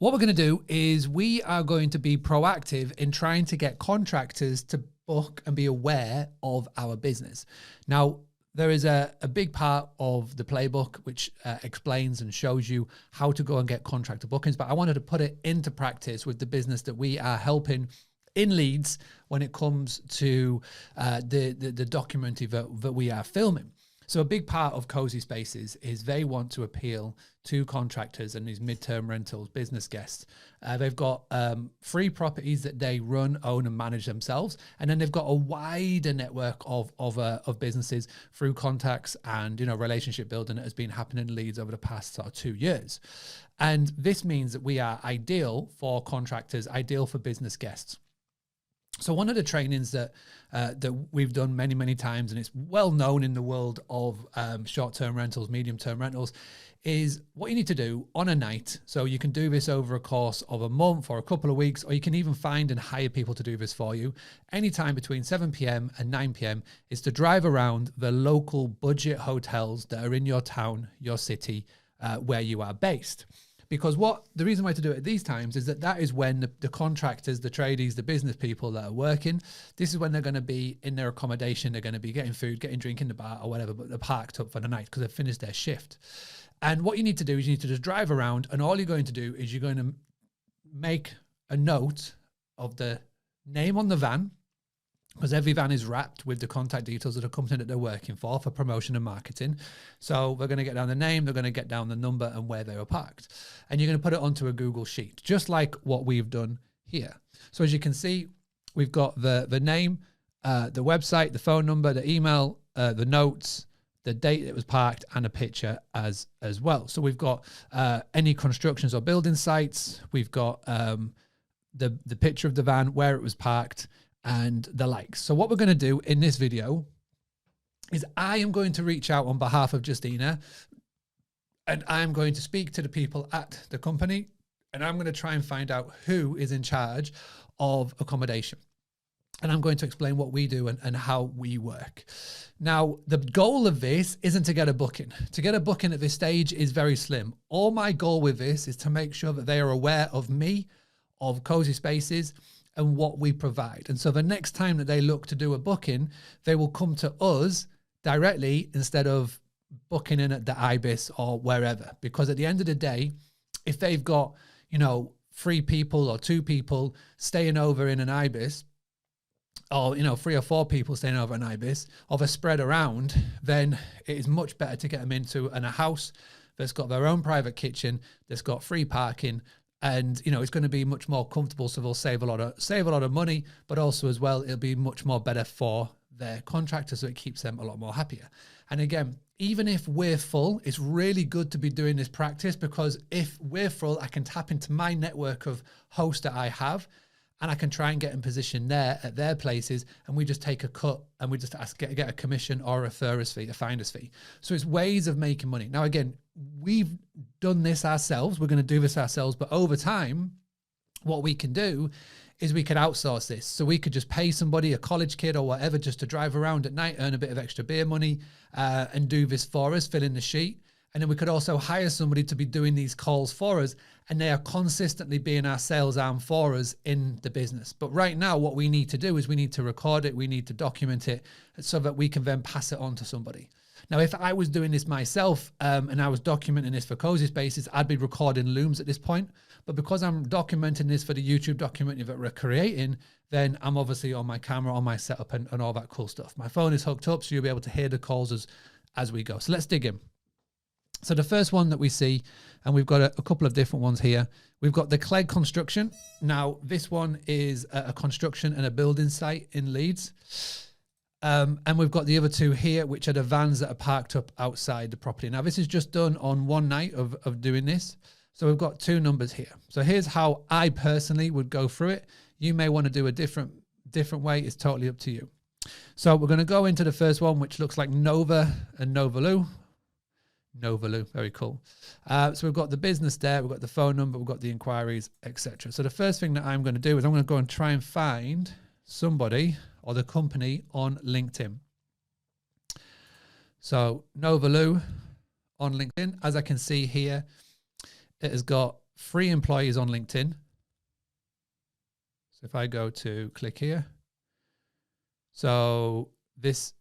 What we're going to do is we are going to be proactive in trying to get contractors to book and be aware of our business. Now, there is a big part of the playbook which explains and shows you how to go and get contractor bookings, but I wanted to put it into practice with the business that we are helping in Leeds when it comes to the documentary that we are filming. So a big part of Cozy Spaces is they want to appeal to contractors and these midterm rentals, business guests. They've got 3 properties that they run, own and manage themselves. And then they've got a wider network of businesses through contacts and, relationship building that has been happening in Leeds over the past 2 years. And this means that we are ideal for contractors, ideal for business guests. So one of the trainings that we've done many, many times, and it's well known in the world of short-term rentals, medium-term rentals, is what you need to do on a night. So you can do this over a course of a month or a couple of weeks, or you can even find and hire people to do this for you. Anytime between 7 p.m. and 9 p.m. is to drive around the local budget hotels that are in your town, your city, where you are based. Because the reason why to do it at these times is that is when the contractors, the tradies, the business people that are working, this is when they're going to be in their accommodation. They're going to be getting food, getting drink in the bar or whatever, but they're parked up for the night because they've finished their shift. And what you need to do is you need to just drive around, and all you're going to do is you're going to make a note of the name on the van, because every van is wrapped with the contact details of the company that they're working for promotion and marketing. So they're going to get down the name, they're going to get down the number and where they were parked. And you're going to put it onto a Google Sheet, just like what we've done here. So as you can see, we've got the name, the website, the phone number, the email, the notes, the date it was parked, and a picture as well. So we've got any constructions or building sites. We've got the picture of the van, where it was parked, and the likes. So what we're going to do in this video is I am going to reach out on behalf of Justina, and I'm going to speak to the people at the company, and I'm going to try and find out who is in charge of accommodation. And I'm going to explain what we do and how we work. Now, the goal of this isn't to get a booking. To get a booking at this stage is very slim. All my goal with this is to make sure that they are aware of me, of Cozy Spaces, and what we provide. And so the next time that they look to do a booking, they will come to us directly instead of booking in at the Ibis or wherever. Because at the end of the day, if they've got, 3 people or 2 people staying over in an Ibis, or 3 or 4 people staying over an Ibis, or they're spread around, then it is much better to get them into a house that's got their own private kitchen, that's got free parking, and it's going to be much more comfortable. So they'll save a lot of money, but also as well, it'll be much more better for their contractor, so it keeps them a lot more happier. And again, even if we're full, it's really good to be doing this practice, because if we're full, I can tap into my network of hosts that I have, and I can try and get in position there at their places, and we just take a cut and we just get a commission or a referrer's fee, a finder's fee. So it's ways of making money. Now, again, we've done this ourselves. We're going to do this ourselves, but over time, what we can do is we could outsource this. So we could just pay somebody, a college kid or whatever, just to drive around at night, earn a bit of extra beer money, and do this for us, fill in the sheet. And then we could also hire somebody to be doing these calls for us, and they are consistently being our sales arm for us in the business. But right now, what we need to do is we need to record it, we need to document it so that we can then pass it on to somebody. Now, if I was doing this myself and I was documenting this for Cozy Spaces, I'd be recording looms at this point. But because I'm documenting this for the YouTube documentary that we're creating, then I'm obviously on my camera, on my setup, and all that cool stuff. My phone is hooked up, so you'll be able to hear the calls as we go. So let's dig in. So the first one that we see, and we've got a couple of different ones here. We've got the Clegg Construction. Now, this one is a construction and a building site in Leeds. And we've got the other 2 here, which are the vans that are parked up outside the property. Now, this is just done on one night of doing this. So we've got 2 numbers here. So here's how I personally would go through it. You may want to do a different way. It's totally up to you. So we're going to go into the first one, which looks like Nova and Novalu. Novalu, very cool. So we've got the business there, we've got the phone number, we've got the inquiries, etc. So the first thing that I'm going to do is I'm going to go and try and find somebody or the company on LinkedIn. So Novalu on LinkedIn, as I can see here, it has got free employees on LinkedIn. So if I go to click here, so this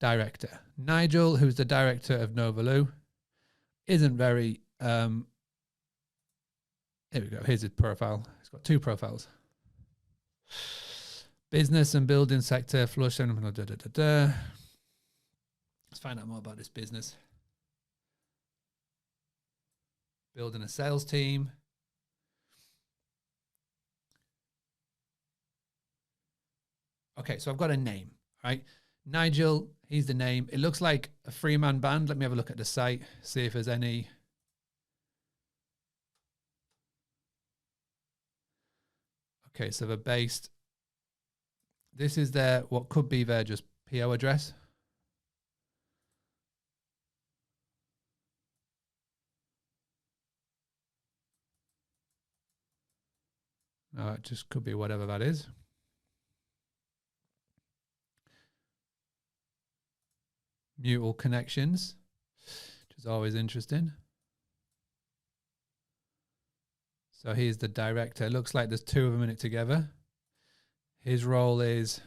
director, Nigel, who's the director of Novalu, isn't very, here we go, here's his profile. He's got 2 profiles. Business and building sector, flush, let's find out more about this business. Building a sales team. Okay, so I've got a name, right? Nigel, he's the name. It looks like a 3-man band. Let me have a look at the site, see if there's any. Okay, so they're based. This is their, what could be their just PO address. No, it just could be whatever that is. Mutual connections, which is always interesting. So he's the director. It looks like there's 2 of them in it together. His role is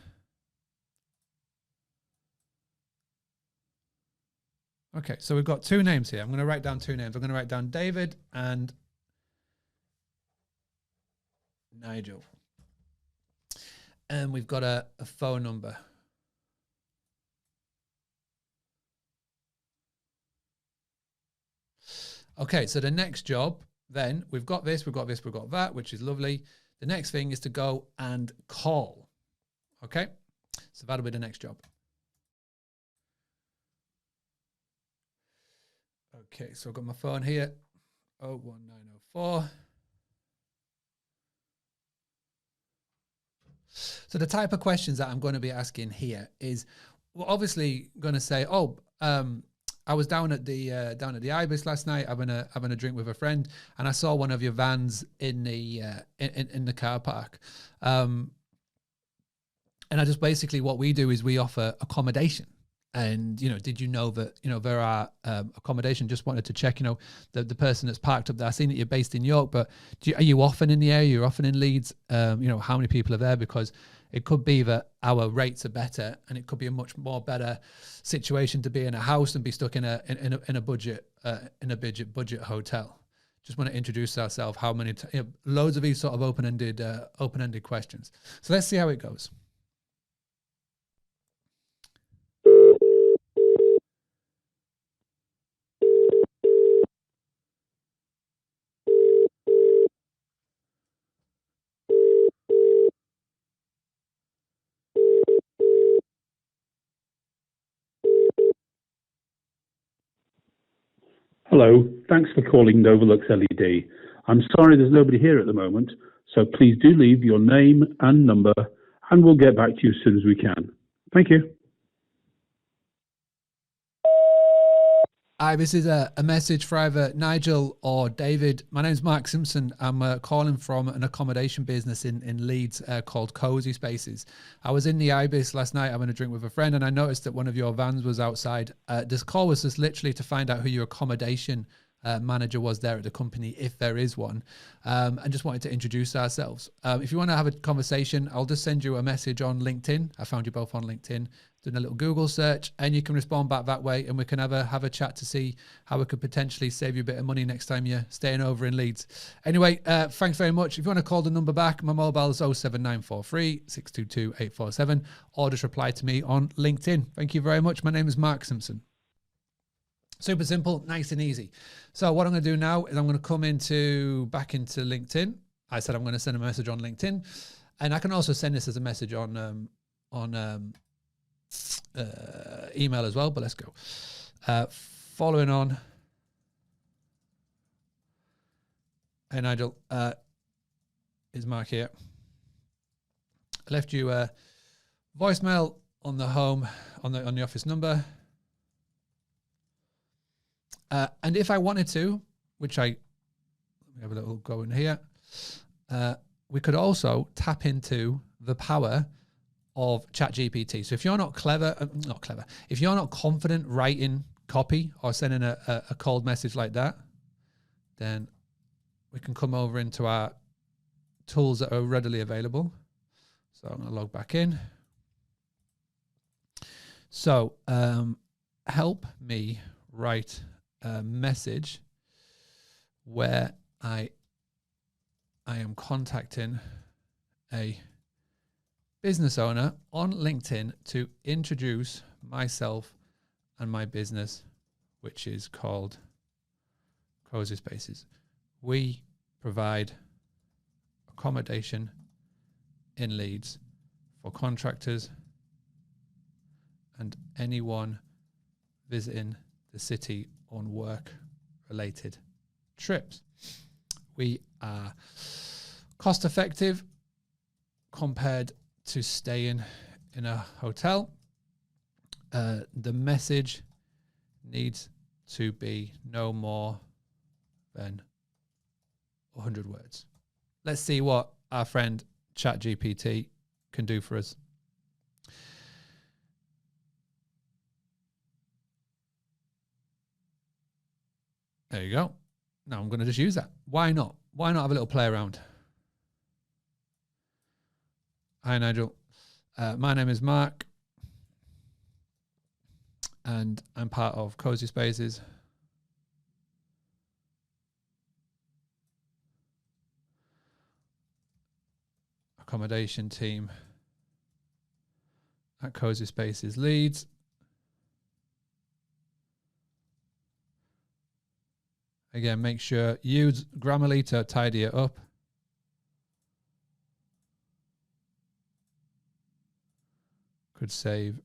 okay. So we've got 2 names here. I'm going to write down 2 names. I'm going to write down David and Nigel. And we've got a phone number. Okay, so the next job, then we've got this, we've got this, we've got that, which is lovely. The next thing is to go and call. Okay, so that'll be the next job. Okay, so I've got my phone here, 01904. So the type of questions that I'm going to be asking here is, we're obviously going to say, I was down at the Ibis last night having a drink with a friend, and I saw one of your vans in the car park. And I just basically, what we do is we offer accommodation. And did you know that there are accommodation? Just wanted to check. The person that's parked up there. I seen that you're based in York, but are you often in the area? You're often in Leeds. How many people are there? Because it could be that our rates are better, and it could be a much more better situation to be in a house and be stuck in a budget hotel. Just want to introduce ourselves. How many? Loads of these sort of open-ended questions. So let's see how it goes. Hello, thanks for calling Novalux LED. I'm sorry there's nobody here at the moment, so please do leave your name and number and we'll get back to you as soon as we can. Thank you. Hi, this is a message for either Nigel or David. My name's Mark Simpson. I'm calling from an accommodation business in Leeds called Cozy Spaces. I was in the Ibis last night having a drink with a friend, and I noticed that one of your vans was outside. This call was just literally to find out who your accommodation manager was there at the company, if there is one, and just wanted to introduce ourselves. If you want to have a conversation, I'll just send you a message on LinkedIn. I found you both on LinkedIn, doing a little Google search, and you can respond back that way, and we can have a chat to see how we could potentially save you a bit of money next time you're staying over in Leeds. Anyway, thanks very much. If you want to call the number back, my mobile is 07943 622 847, or just reply to me on LinkedIn. Thank you very much. My name is Mark Simpson. Super simple, nice and easy. So what I'm going to do now is I'm going to come back into LinkedIn. I said I'm going to send a message on LinkedIn, and I can also send this as a message on email as well. But let's go. Following on, hey Nigel, is Mark here? I left you a voicemail on the home on the office number. And if I wanted to, which let me have a little go in here, we could also tap into the power of ChatGPT. So if you're not if you're not confident writing copy or sending a cold message like that, then we can come over into our tools that are readily available. So I'm going to log back in. So help me write a message where I am contacting a business owner on LinkedIn to introduce myself and my business, which is called Cozy Spaces. We provide accommodation in Leeds for contractors and anyone visiting the city on work-related trips. We are cost effective compared to staying in a hotel. The message needs to be no more than 100 words. Let's see what our friend ChatGPT can do for us. There you go. Now I'm going to just use that. Why not? Why not have a little play around? Hi, Nigel. My name is Mark, and I'm part of Cozy Spaces. Accommodation team at Cozy Spaces Leeds. Again, make sure use Grammarly to tidy it up. Could save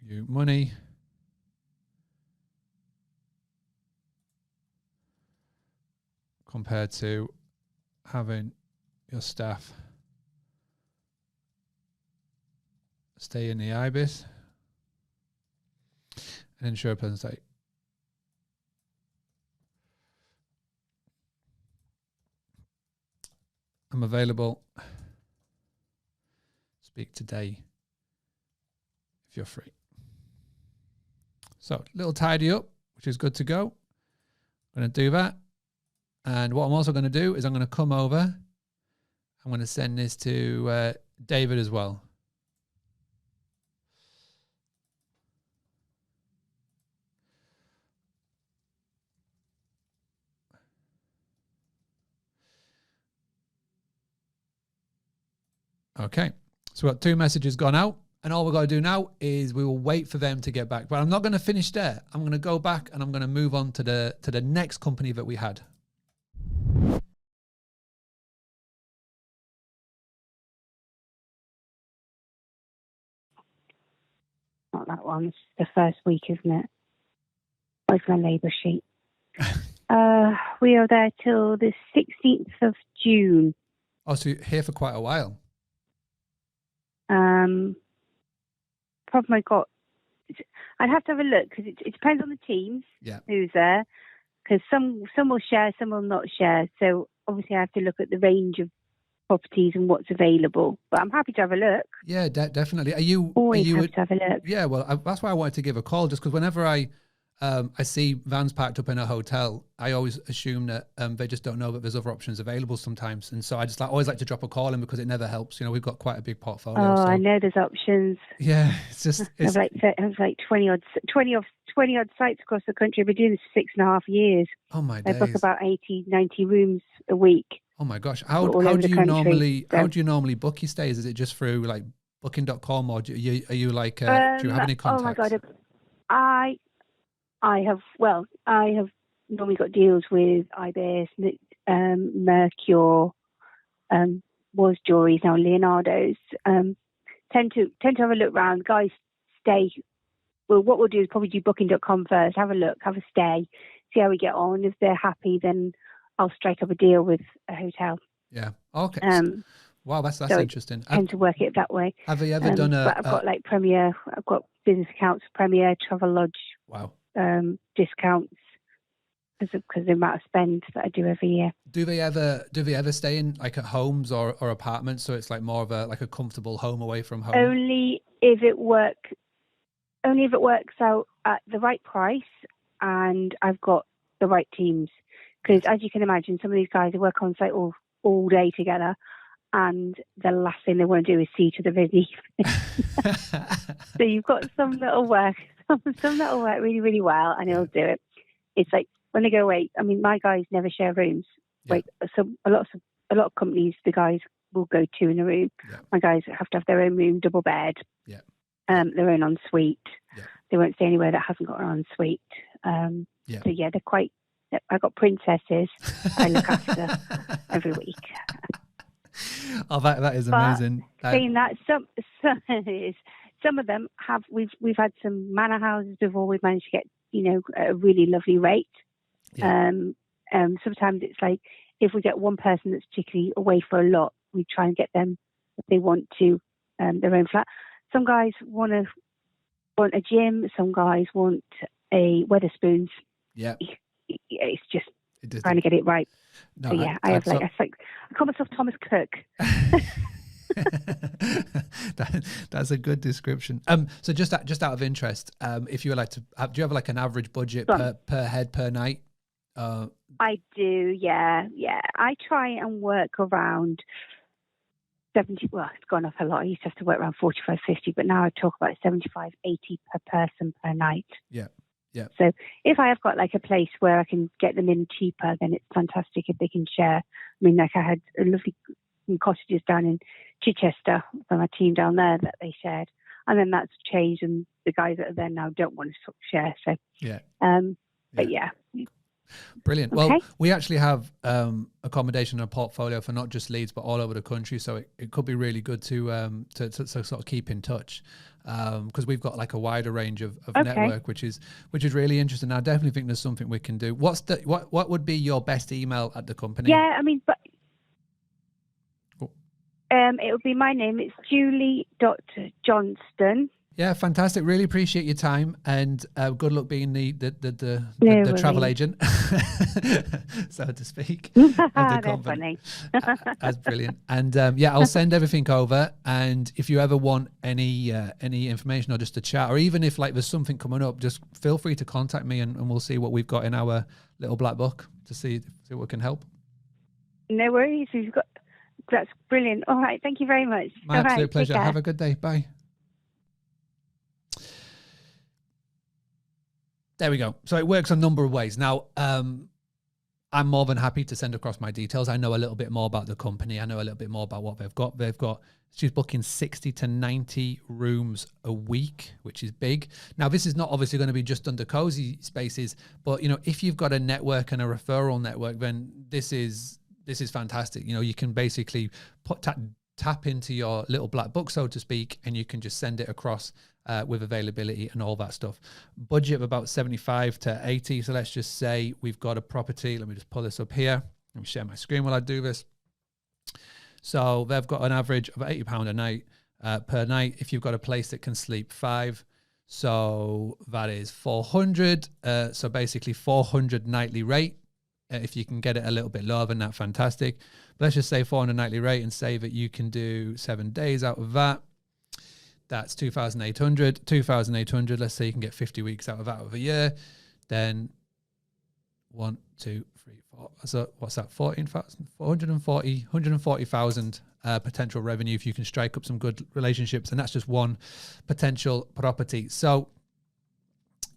you money. Compared to having your staff stay in the IBIS and ensure a pleasant stay. I'm available. Speak today if you're free. So, little tidy up, which is good to go. I'm going to do that. And what I'm also going to do is I'm going to come over. I'm going to send this to David as well. Okay, so we've got 2 messages gone out, and all we've got to do now is we will wait for them to get back. But I'm not going to finish there. I'm going to go back and I'm going to move on to the next company that we had. Not that one. It's the first week, isn't it? Where's my labour sheet? We are there till the 16th of June. Oh, so you're here for quite a while. Problem I got, I'd have to have a look because it depends on the teams who's there. Because some will share, some will not share. So obviously I have to look at the range of properties and what's available. But I'm happy to have a look. Yeah, definitely. Are you always have to have a look? Yeah, well, that's why I wanted to give a call, just because whenever I see vans parked up in a hotel, I always assume that they just don't know that there's other options available sometimes. And so I just always like to drop a call in because it never helps. You know, we've got quite a big portfolio. Oh, so. I know there's options. Yeah, it's just... I have like 20 odd sites across the country. I've been doing this for 6.5 years. Oh, my days. I book about 80, 90 rooms a week. Oh, my gosh. How do you normally book your stays? Is it just through like booking.com or are you like, do you have any contacts? Oh, my God. I have normally got deals with IBIS, Mercure, was Jory's, now Leonardo's. Tend to have a look around. Guys stay. Well, what we'll do is probably do booking.com first. Have a look, have a stay, see how we get on. If they're happy, then I'll strike up a deal with a hotel. Yeah. Okay. Wow, that's so interesting. I tend to work it that way. Have you ever done But I've got like Premier. I've got business accounts, Premier, Travelodge. Wow. Discounts because of the amount of spend that I do every year. Do they ever stay in like at homes or apartments, so it's like more of a comfortable home away from home? Only if it works out at the right price and I've got the right teams. Because as you can imagine, some of these guys work on site all day together, and the last thing they want to do is see each other busy. So you've got some that'll work really, really well, and it'll do it. It's like when they go away. I mean, my guys never share rooms. Yeah. Like a lot of companies, the guys will go two in a room. Yeah. My guys have to have their own room, double bed. Yeah. Their own ensuite. Yeah. They won't stay anywhere that hasn't got an ensuite. Yeah. So yeah, they're quite. I've got princesses I look after every week. Oh, that is amazing. Saying that, some of them have. We've had some manor houses before. We've managed to get a really lovely rate. Yeah. Sometimes it's like if we get one person that's particularly away for a lot, we try and get them if they want to their own flat. Some guys want a gym. Some guys want a Weatherspoons. Yeah. It's just trying to get it right. No, so yeah, I call myself Thomas Cook. That's a good description. So just out of interest, if you were like to, do you have like an average budget per head per night? I do, yeah. I try and work around 70. Well, it's gone up a lot. I used to have to work around 45, 50, but now I talk about 75, 80 per person per night. Yeah. Yeah. So if I have got like a place where I can get them in cheaper, then it's fantastic if they can share. I mean, like I had a lovely cottages down in Chichester for my team down there that they shared, and then that's changed, and the guys that are there now don't want to share. So yeah. But yeah. Brilliant. Okay. Well, we actually have accommodation in a portfolio for not just Leeds but all over the country, so it could be really good to sort of keep in touch, because we've got like a wider range of network, which is really interesting. I definitely think there's something we can do. What would be your best email at the company? Yeah, I mean, but it would be my name. It's Julie.Johnston. Yeah, fantastic. Really appreciate your time, and good luck being the travel agent, so to speak. That's funny. That's brilliant. And I'll send everything over. And if you ever want any information or just a chat, or even if like there's something coming up, just feel free to contact me, and we'll see what we've got in our little black book to see what can help. No worries. That's brilliant. All right. Thank you very much. My absolute pleasure. Have a good day. Bye. There we go. So it works a number of ways. Now, I'm more than happy to send across my details. I know a little bit more about the company. I know a little bit more about what they've got. She's booking 60 to 90 rooms a week, which is big. Now, this is not obviously going to be just under cozy spaces, but if you've got a network and a referral network, then this is fantastic. You can basically tap into your little black book, so to speak, and you can just send it across with availability and all that stuff. Budget of about 75 to 80. So let's just say we've got a property. Let me just pull this up here. Let me share my screen while I do this. So they've got an average of £80 a night per night. If you've got a place that can sleep 5, so that is 400. So basically 400 nightly rate. If you can get it a little bit lower than that, fantastic. But let's just say 400 nightly rate and say that you can do 7 days out of that. That's 2,800. 2,800. Let's say you can get 50 weeks out of that of a year. Then 1, 2, 3, 4. So what's that? 14,000, 140,000 potential revenue if you can strike up some good relationships. And that's just one potential property. So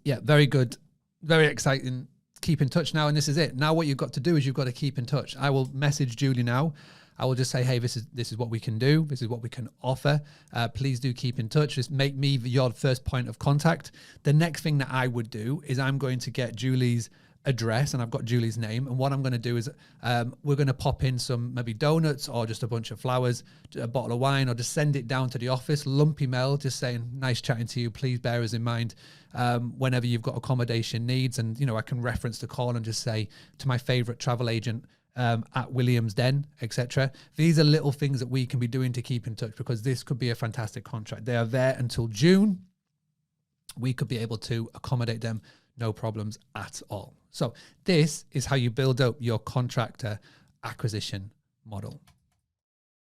yeah, very good, very exciting. Keep in touch now, and this is it. Now what you've got to do is you've got to keep in touch. I will message Julie now. I will just say, hey, this is what we can do. This is what we can offer. Please do keep in touch. Just make me your first point of contact. The next thing that I would do is I'm going to get Julie's address, and I've got Julie's name. And what I'm going to do is we're going to pop in some maybe donuts or just a bunch of flowers, a bottle of wine, or just send it down to the office, lumpy mail, just saying, nice chatting to you. Please bear us in mind whenever you've got accommodation needs. And, I can reference the call and just say to my favorite travel agent, at Williams Den, etc. These are little things that we can be doing to keep in touch, because this could be a fantastic contract. They are there until June. We could be able to accommodate them, no problems at all. So this is how you build up your contractor acquisition model.